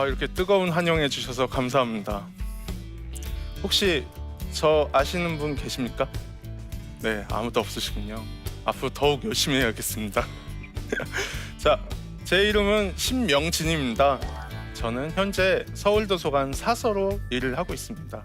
이렇게 뜨거운 환영해 주셔서 감사합니다. 혹시 저 아시는 분 계십니까? 네, 아무도 없으시군요. 앞으로 더욱 열심히 해야겠습니다. 자, 제 이름은 신명진입니다. 저는 현재 서울도서관 사서로 일을 하고 있습니다.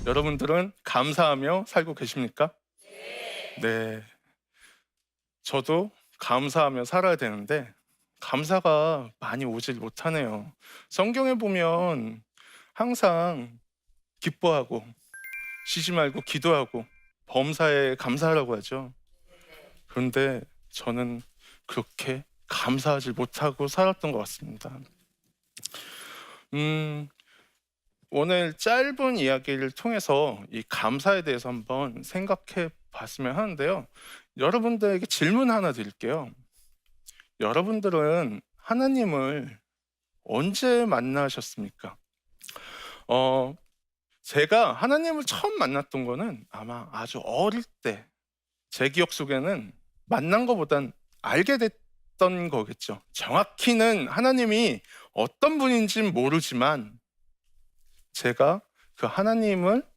여러분들은 감사하며 살고 계십니까? 네. 저도 감사하며 살아야 되는데 감사가 많이 오질 못하네요. 성경에 보면 항상 기뻐하고 쉬지 말고 기도하고 범사에 감사하라고 하죠. 그런데 저는 그렇게 감사하지 못하고 살았던 것 같습니다. 음, 오늘 짧은 이야기를 통해서 이 감사에 대해서 한번 생각해 봤으면 하는데요. 여러분들에게 질문 하나 드릴게요. 여러분들은 하나님을 언제 만나셨습니까? 제가 하나님을 처음 만났던 거는 아마 아주 어릴 때, 제 기억 속에는 만난 것보단 알게 됐던 거겠죠. 정확히는 하나님이 어떤 분인지는 모르지만 제가 그 하나님을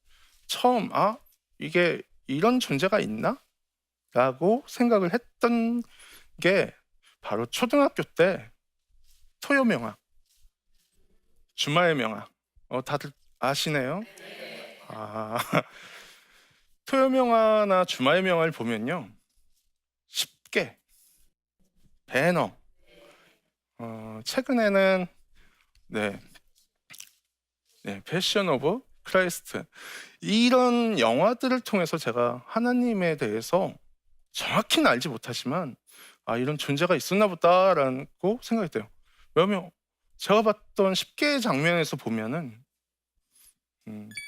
처음 이게 이런 존재가 있나? 라고 생각을 했던 게 바로 초등학교 때 토요명화, 주마의 명화. 다들 아시네요? 아, 토요명화나 주마의 명화를 보면요, 쉽게 배너, 최근에는 네, 패션 오브 크라이스트, 이런 영화들을 통해서 제가 하나님에 대해서 정확히는 알지 못하지만 이런 존재가 있었나 보다라고 생각이 돼요. 왜냐면 제가 봤던 10개의 장면에서 보면은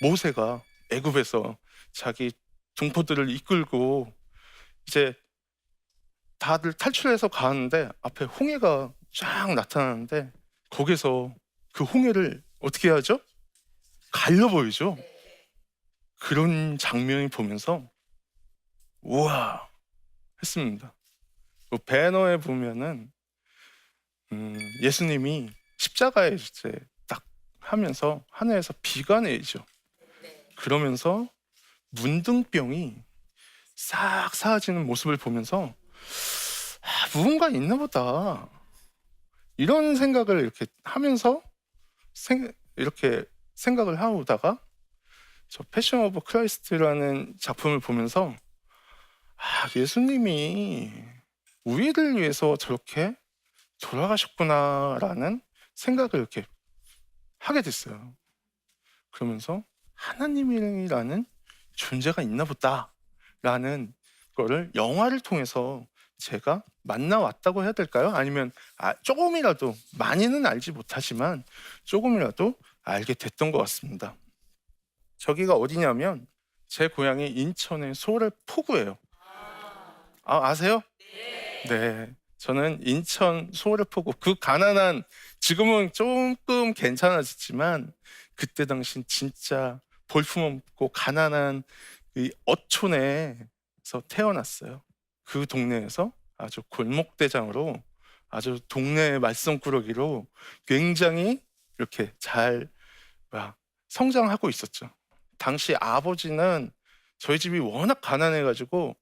모세가 애굽에서 자기 동포들을 이끌고 이제 다들 탈출해서 가는데 앞에 홍해가 쫙 나타나는데 거기서 그 홍해를 어떻게 하죠? 갈려버리죠. 그런 장면을 보면서 우와 했습니다. 그 배너에 보면은 예수님이 십자가에 이제 딱 하면서 하늘에서 비가 내리죠. 그러면서 문둥병이 싹 사라지는 모습을 보면서 무언가 있나 보다, 이런 생각을 이렇게 하면서 이렇게 생각을 하다가 저 패션 오브 크라이스트라는 작품을 보면서 예수님이 우리를 위해서 저렇게 돌아가셨구나라는 생각을 이렇게 하게 됐어요. 그러면서 하나님이라는 존재가 있나 보다라는 거를 영화를 통해서 제가 만나왔다고 해야 될까요? 아니면 조금이라도, 많이는 알지 못하지만 조금이라도 알게 됐던 것 같습니다. 저기가 어디냐면 제 고향이 인천의 소래 포구예요. 아세요? 네. 저는 인천 소래 포구, 그 가난한, 지금은 조금 괜찮아졌지만 그때 당시 진짜 볼품없고 가난한 이 어촌에서 태어났어요. 그 동네에서 아주 골목대장으로, 아주 동네 말썽꾸러기로 굉장히 이렇게 잘 성장하고 있었죠. 당시 아버지는 저희 집이 워낙 가난해가지고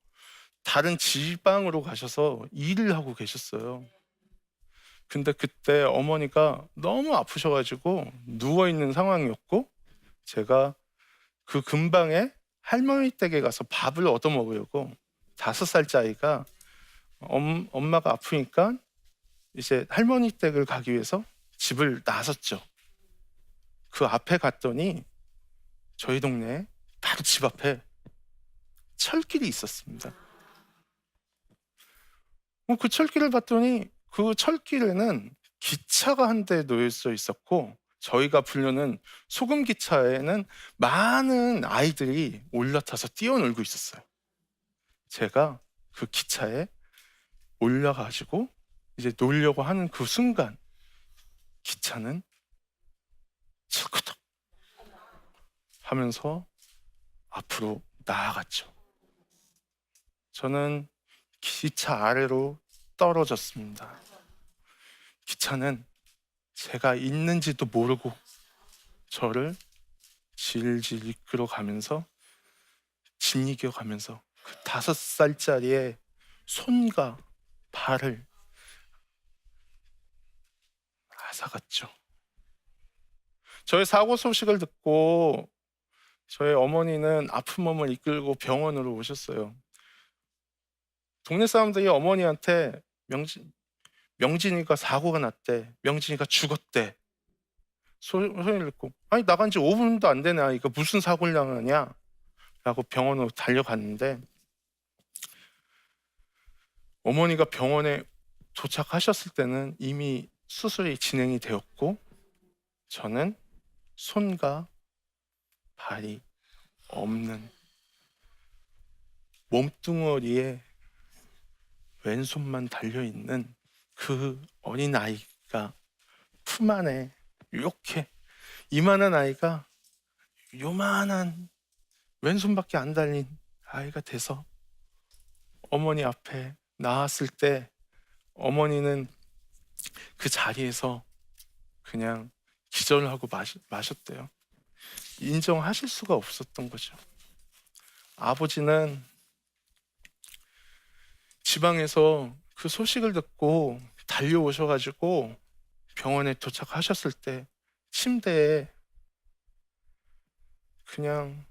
다른 지방으로 가셔서 일을 하고 계셨어요. 근데 그때 어머니가 너무 아프셔가지고 누워있는 상황이었고, 제가 그 근방에 할머니 댁에 가서 밥을 얻어 먹으려고 5살짜리가 엄마가 아프니까 이제 할머니 댁을 가기 위해서 집을 나섰죠. 그 앞에 갔더니 저희 동네에 바로 집 앞에 철길이 있었습니다. 그 철길을 봤더니 그 철길에는 기차가 한 대 놓여져 있었고, 저희가 부르는 소금 기차에는 많은 아이들이 올라타서 뛰어놀고 있었어요. 제가 그 기차에 올라가지고 이제 놀려고 하는 그 순간 기차는 철커덕 하면서 앞으로 나아갔죠. 저는 기차 아래로 떨어졌습니다. 기차는 제가 있는지도 모르고 저를 질질 이끌어 가면서 짓이겨 가면서 그 5살짜리의 손과 발을 앗아갔죠. 저의 사고 소식을 듣고 저의 어머니는 아픈 몸을 이끌고 병원으로 오셨어요. 동네 사람들이 어머니한테 명진이가 사고가 났대, 명진이가 죽었대 소리를 듣고, 아니 나간 지 5분도 안 되는 아이가 무슨 사고를 당하냐 라고 병원으로 달려갔는데, 어머니가 병원에 도착하셨을 때는 이미 수술이 진행이 되었고, 저는 손과 발이 없는 몸뚱어리에 왼손만 달려있는 그 어린 아이가 품 안에 이렇게 이만한 아이가 요만한 왼손밖에 안 달린 아이가 돼서 어머니 앞에 나왔을 때, 어머니는 그 자리에서 그냥 기절하고 마셨대요. 인정하실 수가 없었던 거죠. 아버지는 지방에서 그 소식을 듣고 달려오셔가지고 병원에 도착하셨을 때 침대에 그냥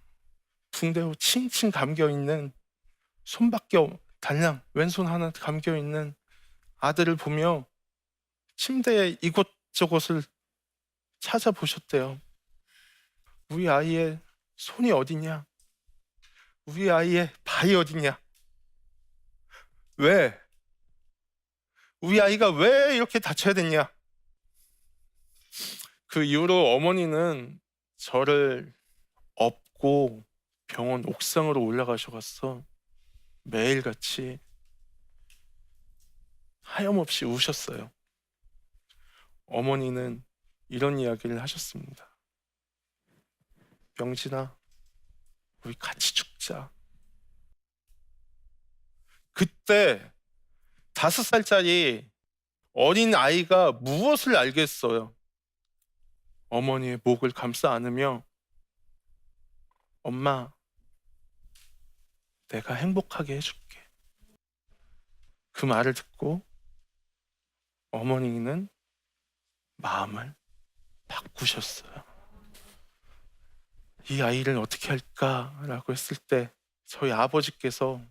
붕대로 칭칭 감겨있는, 손밖에 달랑 왼손 하나 감겨있는 아들을 보며 침대에 이곳저곳을 찾아보셨대요. 우리 아이의 손이 어디냐? 우리 아이의 발이 어디냐? 왜? 우리 아이가 왜 이렇게 다쳐야 됐냐? 그 이후로 어머니는 저를 업고 병원 옥상으로 올라가셔서 매일같이 하염없이 우셨어요. 어머니는 이런 이야기를 하셨습니다. 명진아, 우리 같이 죽자. 그때 5살짜리 어린 아이가 무엇을 알겠어요? 어머니의 목을 감싸 안으며, 엄마, 내가 행복하게 해줄게. 그 말을 듣고 어머니는 마음을 바꾸셨어요. 이 아이를 어떻게 할까라고 했을 때 저희 아버지께서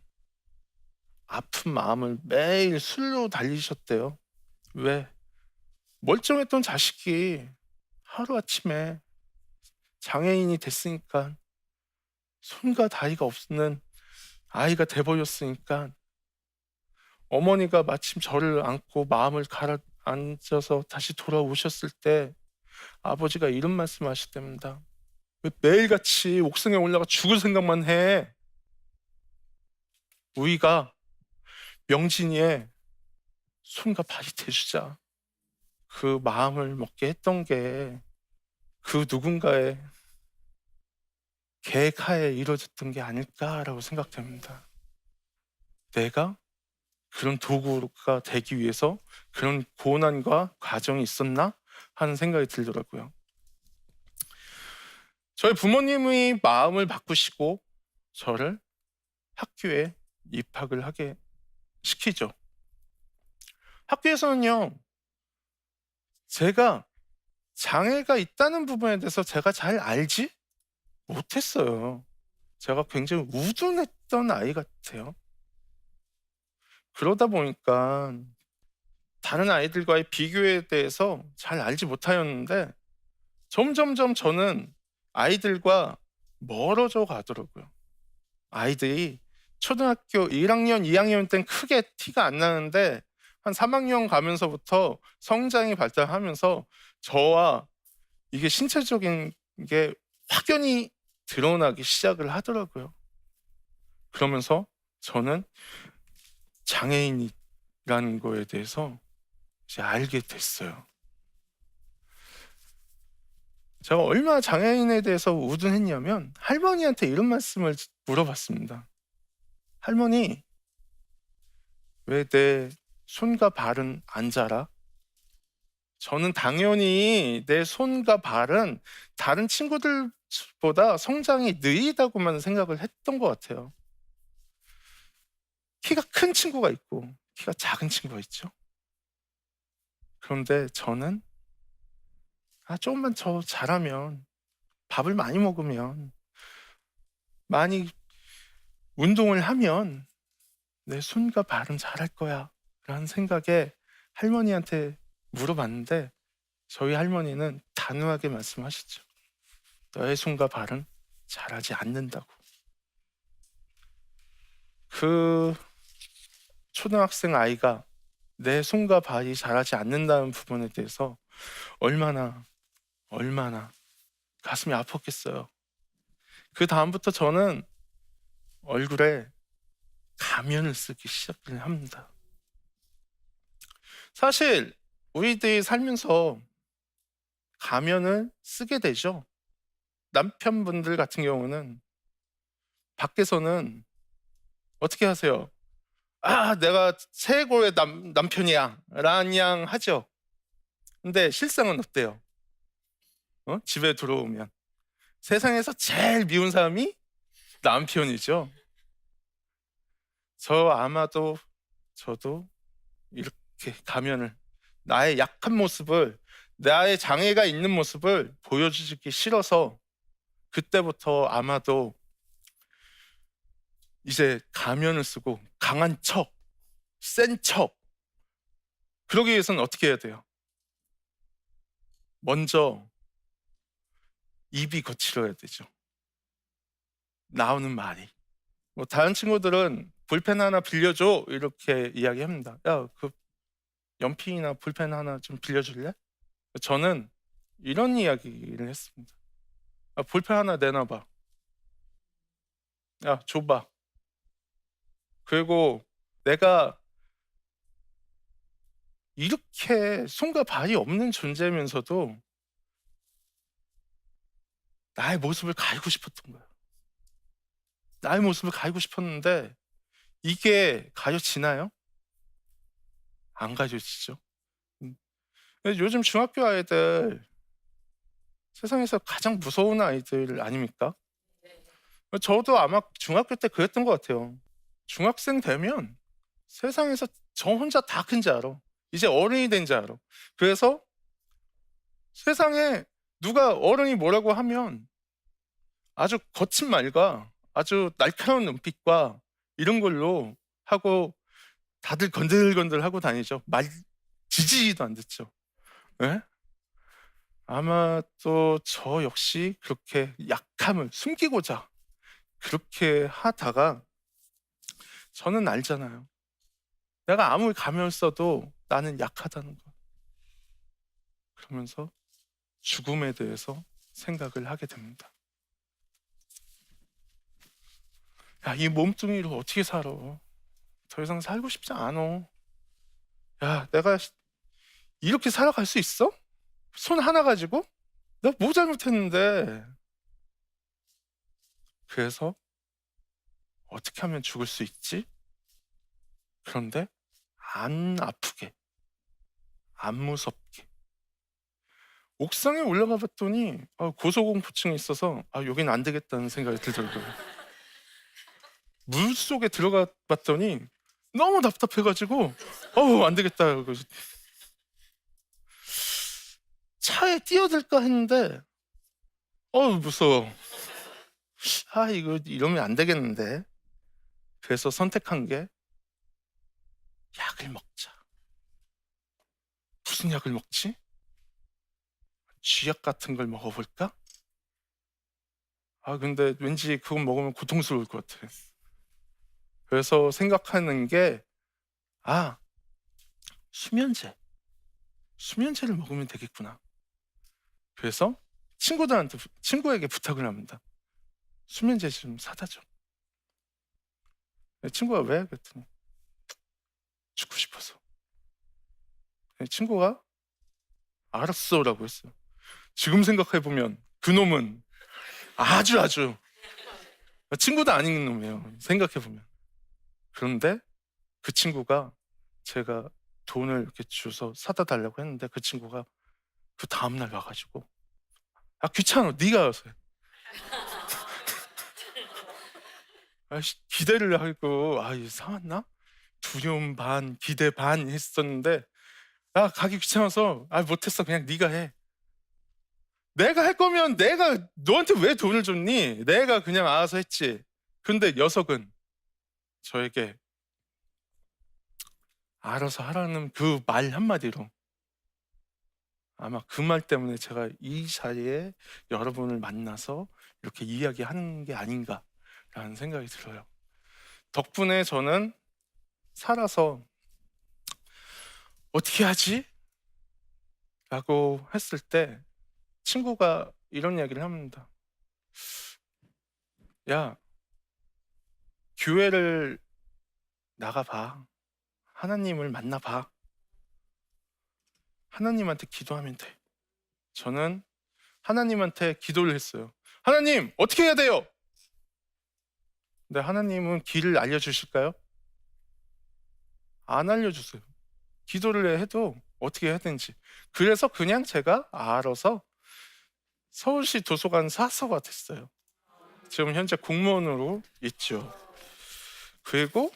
아픈 마음을 매일 술로 달리셨대요. 왜? 멀쩡했던 자식이 하루아침에 장애인이 됐으니까, 손과 다리가 없는 아이가 돼버렸으니까, 어머니가 마침 저를 안고 마음을 가라앉아서 다시 돌아오셨을 때 아버지가 이런 말씀 하셨답니다. 왜 매일같이 옥상에 올라가 죽을 생각만 해? 우리가 명진이의 손과 발이 돼주자. 그 마음을 먹게 했던 게 그 누군가의 계획하에 이루어졌던 게 아닐까라고 생각됩니다. 내가 그런 도구가 되기 위해서 그런 고난과 과정이 있었나 하는 생각이 들더라고요. 저희 부모님이 마음을 바꾸시고 저를 학교에 입학을 하게 시키죠. 학교에서는요, 제가 장애가 있다는 부분에 대해서 제가 잘 알지 못했어요. 제가 굉장히 우둔했던 아이 같아요. 그러다 보니까 다른 아이들과의 비교에 대해서 잘 알지 못하였는데 점점점 저는 아이들과 멀어져 가더라고요. 아이들이 초등학교 1학년, 2학년 땐 크게 티가 안 나는데 한 3학년 가면서부터 성장이 발달하면서 저와 이게 신체적인 게 확연히 드러나기 시작을 하더라고요. 그러면서 저는 장애인이라는 거에 대해서 이제 알게 됐어요. 제가 얼마나 장애인에 대해서 우둔했냐면 할머니한테 이런 말씀을 물어봤습니다. 할머니, 왜 내 손과 발은 안 자라? 저는 당연히 내 손과 발은 다른 친구들보다 성장이 느리다고만 생각을 했던 것 같아요. 키가 큰 친구가 있고 키가 작은 친구가 있죠. 그런데 저는 조금만 더 잘하면, 밥을 많이 먹으면, 많이 운동을 하면 내 손과 발은 잘할 거야 라는 생각에 할머니한테 물어봤는데 저희 할머니는 단호하게 말씀하시죠. 너의 손과 발은 자라지 않는다고. 그 초등학생 아이가 내 손과 발이 자라지 않는다는 부분에 대해서 얼마나 가슴이 아팠겠어요. 그 다음부터 저는 얼굴에 가면을 쓰기 시작을 합니다. 사실 우리들이 살면서 가면을 쓰게 되죠. 남편분들 같은 경우는 밖에서는 어떻게 하세요? 내가 최고의 남편이야 라냥 하죠. 근데 실상은 어때요? 집에 들어오면 세상에서 제일 미운 사람이 남편이죠. 저도 이렇게 가면을, 나의 약한 모습을, 나의 장애가 있는 모습을 보여주기 싫어서 그때부터 아마도 이제 가면을 쓰고 강한 척, 센 척, 그러기 위해서는 어떻게 해야 돼요? 먼저 입이 거칠어야 되죠. 나오는 말이. 뭐 다른 친구들은 볼펜 하나 빌려줘 이렇게 이야기합니다. 야, 그 연필이나 볼펜 하나 좀 빌려줄래? 저는 이런 이야기를 했습니다. 볼펜 하나 내놔봐. 야, 줘봐. 그리고 내가 이렇게 손과 발이 없는 존재면서도 나의 모습을 가리고 싶었던 거야. 나의 모습을 가리고 싶었는데 이게 가려지나요? 안 가려지죠. 요즘 중학교 아이들 세상에서 가장 무서운 아이들 아닙니까? 저도 아마 중학교 때 그랬던 것 같아요. 중학생 되면 세상에서 저 혼자 다 큰 줄 알아. 이제 어른이 된 줄 알아. 그래서 세상에 누가 어른이 뭐라고 하면 아주 거친 말과 아주 날카로운 눈빛과 이런 걸로 하고 다들 건들건들 하고 다니죠. 말 지지도 안 듣죠. 네? 아마 또 저 역시 그렇게 약함을 숨기고자 그렇게 하다가 저는 알잖아요. 내가 아무리 가면 써도 나는 약하다는 거. 그러면서 죽음에 대해서 생각을 하게 됩니다. 야, 이 몸뚱이로 어떻게 살아? 더 이상 살고 싶지 않아. 야, 내가 이렇게 살아갈 수 있어? 손 하나 가지고? 내가 뭐 잘못했는데? 그래서 어떻게 하면 죽을 수 있지? 그런데 안 아프게, 안 무섭게. 옥상에 올라가 봤더니 고소공포증이 있어서 여긴 안 되겠다는 생각이 들더라고요. 물 속에 들어가 봤더니 너무 답답해가지고 안 되겠다. 차에 뛰어들까 했는데 무서워. 이거 이러면 안 되겠는데. 그래서 선택한 게 약을 먹자. 무슨 약을 먹지? 쥐약 같은 걸 먹어볼까? 근데 왠지 그거 먹으면 고통스러울 것 같아. 그래서 생각하는 게, 아, 수면제. 수면제를 먹으면 되겠구나. 그래서 친구에게 부탁을 합니다. 수면제 좀 사다 줘. 친구가 왜? 그랬더니 죽고 싶어서. 친구가 알았어라고 했어요. 지금 생각해보면 그놈은 아주 친구도 아닌 놈이에요. 생각해보면. 그런데 그 친구가 제가 돈을 이렇게 줘서 사다 달라고 했는데 그 친구가 그 다음날 와가지고 귀찮아 네가 와서 해. 기대를 하고 이거 사왔나? 두려움 반 기대 반 했었는데 가기 귀찮아서 못했어 그냥 네가 해. 내가 할 거면 내가 너한테 왜 돈을 줬니? 내가 그냥 알아서 했지. 근데 녀석은 저에게 알아서 하라는 그 말 한마디로 아마 그 말 때문에 제가 이 자리에 여러분을 만나서 이렇게 이야기하는 게 아닌가라는 생각이 들어요. 덕분에 저는 살아서 어떻게 하지? 라고 했을 때 친구가 이런 이야기를 합니다. 야, 교회를 나가봐. 하나님을 만나봐. 하나님한테 기도하면 돼. 저는 하나님한테 기도를 했어요. 하나님, 어떻게 해야 돼요? 근데 하나님은 길을 알려주실까요? 안 알려주세요. 기도를 해도 어떻게 해야 되는지. 그래서 그냥 제가 알아서 서울시 도서관 사서가 됐어요. 지금 현재 공무원으로 있죠. 그리고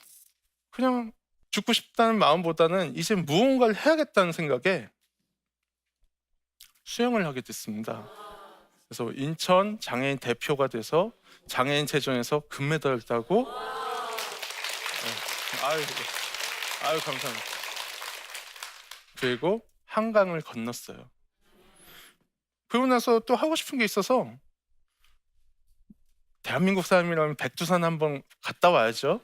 그냥 죽고 싶다는 마음보다는 이제 무언가를 해야겠다는 생각에 수영을 하게 됐습니다. 그래서 인천 장애인 대표가 돼서 장애인 체전에서 금메달을 따고 아유 감사합니다. 그리고 한강을 건넜어요. 그러고 나서 또 하고 싶은 게 있어서 대한민국 사람이라면 백두산 한번 갔다 와야죠.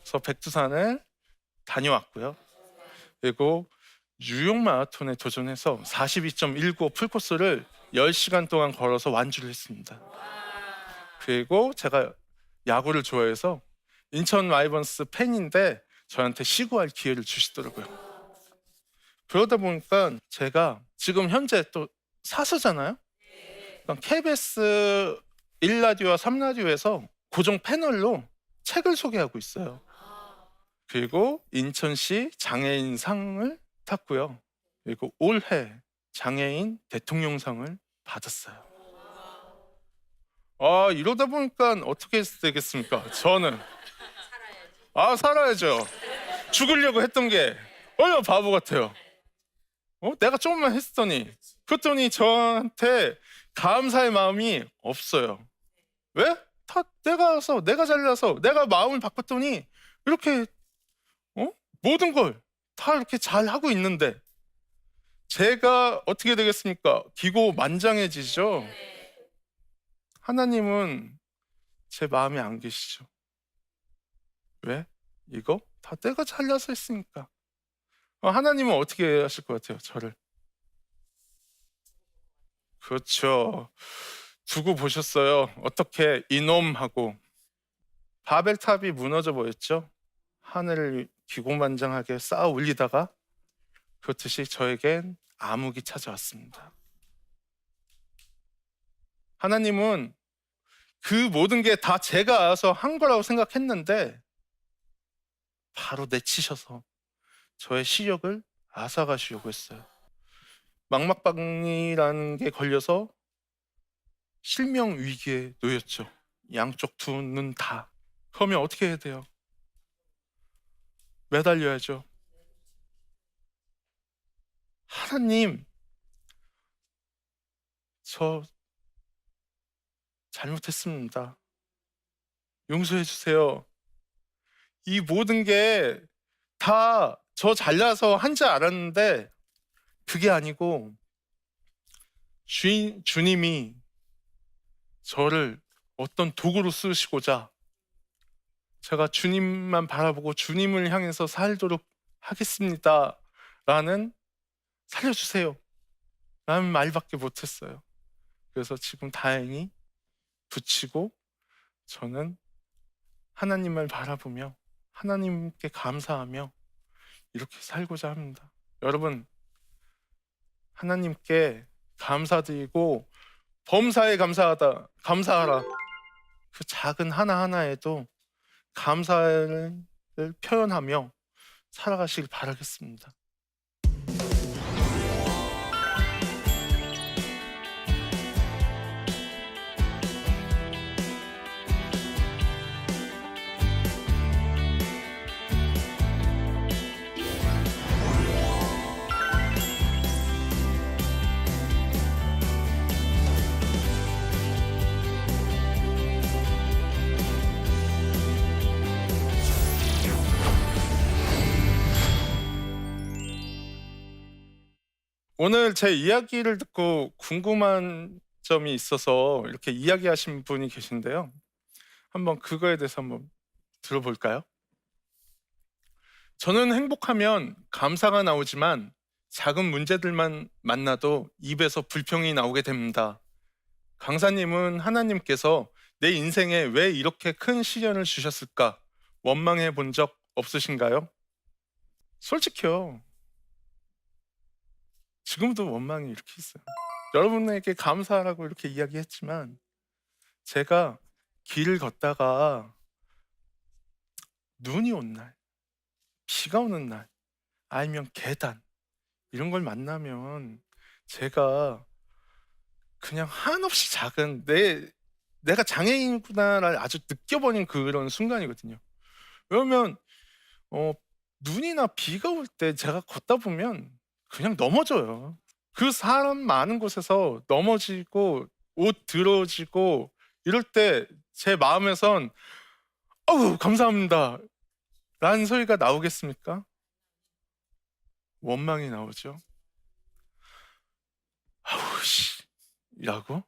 그래서 백두산을 다녀왔고요. 그리고 뉴욕 마라톤에 도전해서 42.195 풀코스를 10시간 동안 걸어서 완주를 했습니다. 그리고 제가 야구를 좋아해서 인천 라이번스 팬인데 저한테 시구할 기회를 주시더라고요. 그러다 보니까 제가 지금 현재 또 사수잖아요. KBS 1라디오와 3라디오에서 고정 패널로 책을 소개하고 있어요. 그리고 인천시 장애인상을 탔고요. 그리고 올해 장애인 대통령상을 받았어요. 이러다 보니까 어떻게 되겠습니까? 저는 살아야죠. 죽으려고 했던 게 얼마나 바보 같아요. 내가 조금만 했더니 그랬더니 저한테 감사의 마음이 없어요. 왜? 다 내가 잘나서 내가 마음을 바꿨더니 이렇게 모든 걸 다 이렇게 잘 하고 있는데 제가 어떻게 되겠습니까? 기고만장해지죠. 하나님은 제 마음에 안 계시죠. 왜? 이거 다 내가 잘나서 했으니까. 하나님은 어떻게 하실 것 같아요? 저를. 그렇죠. 두고 보셨어요. 어떻게 이놈하고 바벨탑이 무너져 버렸죠. 하늘을 기고만장하게 쌓아 올리다가 그렇듯이 저에겐 암흑이 찾아왔습니다. 하나님은 그 모든 게 다 제가 알아서 한 거라고 생각했는데 바로 내치셔서 저의 시력을 앗아가시려고 했어요. 망막박이라는 게 걸려서 실명 위기에 놓였죠. 양쪽 두 눈 다. 그러면 어떻게 해야 돼요? 매달려야죠. 하나님, 저 잘못했습니다. 용서해 주세요. 이 모든 게 다 저 잘나서 한 줄 알았는데 그게 아니고 주님이 저를 어떤 도구로 쓰시고자 제가 주님만 바라보고 주님을 향해서 살도록 하겠습니다 라는 살려주세요 라는 말밖에 못했어요. 그래서 지금 다행히 붙이고 저는 하나님을 바라보며 하나님께 감사하며 이렇게 살고자 합니다. 여러분, 하나님께 감사드리고 범사에 감사하라. 그 작은 하나하나에도 감사를 표현하며 살아가시길 바라겠습니다. 오늘 제 이야기를 듣고 궁금한 점이 있어서 이렇게 이야기하신 분이 계신데요. 한번 그거에 대해서 한번 들어볼까요? 저는 행복하면 감사가 나오지만 작은 문제들만 만나도 입에서 불평이 나오게 됩니다. 강사님은 하나님께서 내 인생에 왜 이렇게 큰 시련을 주셨을까 원망해 본 적 없으신가요? 솔직히요. 지금도 원망이 이렇게 있어요. 여러분에게 감사하라고 이렇게 이야기했지만 제가 길을 걷다가 눈이 온 날, 비가 오는 날, 아니면 계단 이런 걸 만나면 제가 그냥 한없이 작은 내가 장애인구나를 아주 느껴버린 그런 순간이거든요. 왜냐면 눈이나 비가 올 때 제가 걷다 보면 그냥 넘어져요. 그 사람 많은 곳에서 넘어지고 옷 들어지고 이럴 때 제 마음에선 어우 감사합니다 라는 소리가 나오겠습니까? 원망이 나오죠. 아우 씨 라고?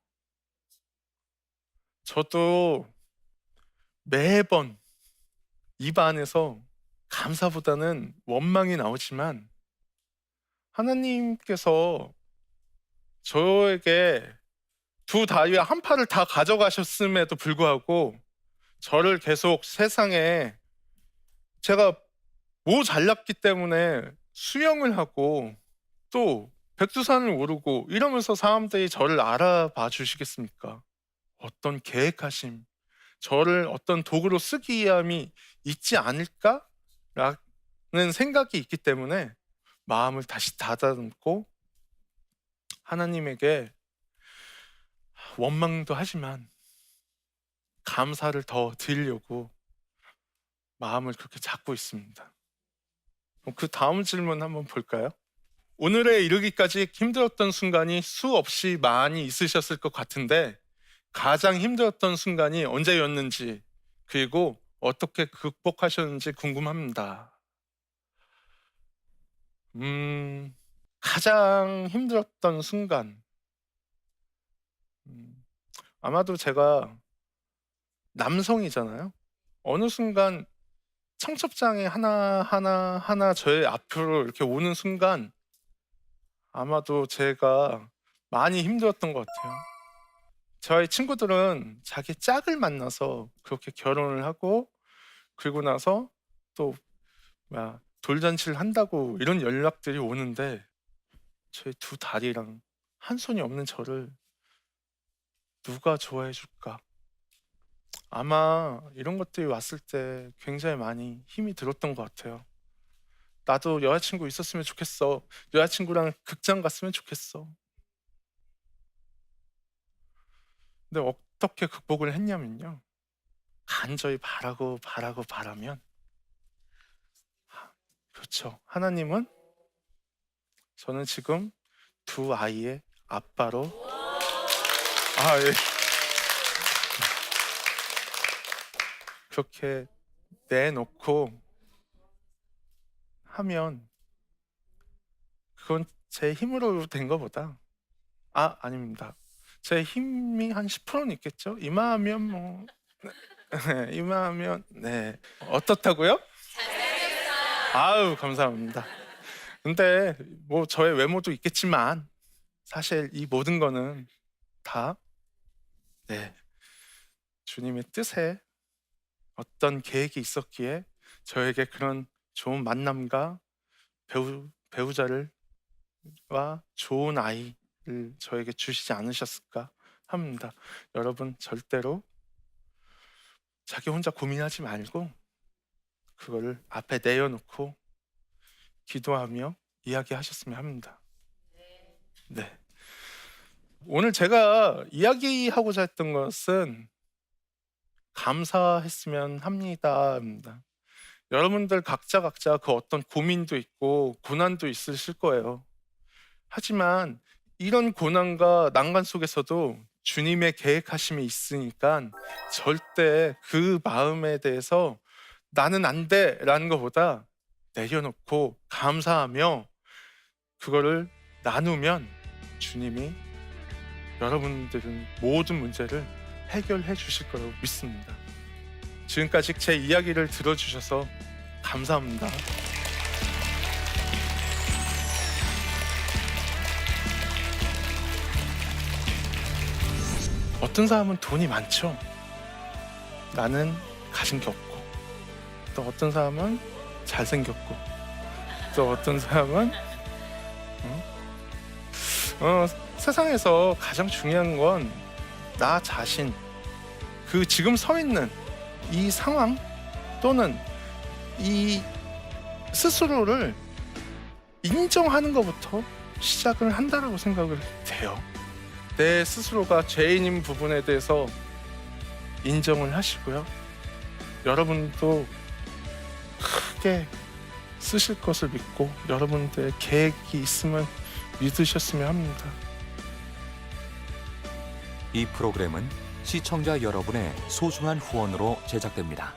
저도 매번 입 안에서 감사보다는 원망이 나오지만 하나님께서 저에게 두 다리와 한 팔을 다 가져가셨음에도 불구하고 저를 계속 세상에 제가 뭐 잘났기 때문에 수영을 하고 또 백두산을 오르고 이러면서 사람들이 저를 알아봐 주시겠습니까? 어떤 계획하심, 저를 어떤 도구로 쓰기 위함이 있지 않을까라는 생각이 있기 때문에 마음을 다시 다듬고 하나님에게 원망도 하지만 감사를 더 드리려고 마음을 그렇게 잡고 있습니다. 그럼 그 다음 질문 한번 볼까요? 오늘에 이르기까지 힘들었던 순간이 수없이 많이 있으셨을 것 같은데 가장 힘들었던 순간이 언제였는지 그리고 어떻게 극복하셨는지 궁금합니다. 가장 힘들었던 순간 아마도 제가 남성이잖아요. 어느 순간 청첩장이 하나 저의 앞으로 이렇게 오는 순간 아마도 제가 많이 힘들었던 것 같아요. 저희 친구들은 자기 짝을 만나서 그렇게 결혼을 하고 그리고 나서 또 돌잔치를 한다고 이런 연락들이 오는데 저희 두 다리랑 한 손이 없는 저를 누가 좋아해 줄까? 아마 이런 것들이 왔을 때 굉장히 많이 힘이 들었던 것 같아요. 나도 여자친구 있었으면 좋겠어. 여자친구랑 극장 갔으면 좋겠어. 근데 어떻게 극복을 했냐면요. 간절히 바라면 그렇죠. 하나님은 저는 지금 두 아이의 아빠로 예. 그렇게 내놓고 하면 그건 제 힘으로 된 것보다 아닙니다. 제 힘이 한 10%는 있겠죠. 이마하면 뭐 네, 이마하면 네 어떻다고요? 아유 감사합니다. 근데 뭐 저의 외모도 있겠지만 사실 이 모든 거는 다 네, 주님의 뜻에 어떤 계획이 있었기에 저에게 그런 좋은 만남과 배우자를 와 좋은 아이를 저에게 주시지 않으셨을까 합니다. 여러분 절대로 자기 혼자 고민하지 말고 그거를 앞에 내어놓고 기도하며 이야기하셨으면 합니다. 네. 오늘 제가 이야기하고자 했던 것은 감사했으면 합니다입니다. 여러분들 각자 그 어떤 고민도 있고 고난도 있으실 거예요. 하지만 이런 고난과 난관 속에서도 주님의 계획하심이 있으니까 절대 그 마음에 대해서 나는 안 돼라는 것보다 내려놓고 감사하며 그거를 나누면 주님이 여러분들은 모든 문제를 해결해 주실 거라고 믿습니다. 지금까지 제 이야기를 들어주셔서 감사합니다. 어떤 사람은 돈이 많죠. 나는 가진 게 없고, 또 어떤 사람은 잘생겼고, 또 어떤 사람은 세상에서 가장 중요한 건 나 자신, 그 지금 서 있는 이 상황 또는 이 스스로를 인정하는 것부터 시작을 한다라고 생각을 돼요. 내 스스로가 죄인인 부분에 대해서 인정을 하시고요. 여러분도 크게 쓰실 것을 믿고 여러분들의 계획이 있으면 믿으셨으면 합니다. 이 프로그램은 시청자 여러분의 소중한 후원으로 제작됩니다.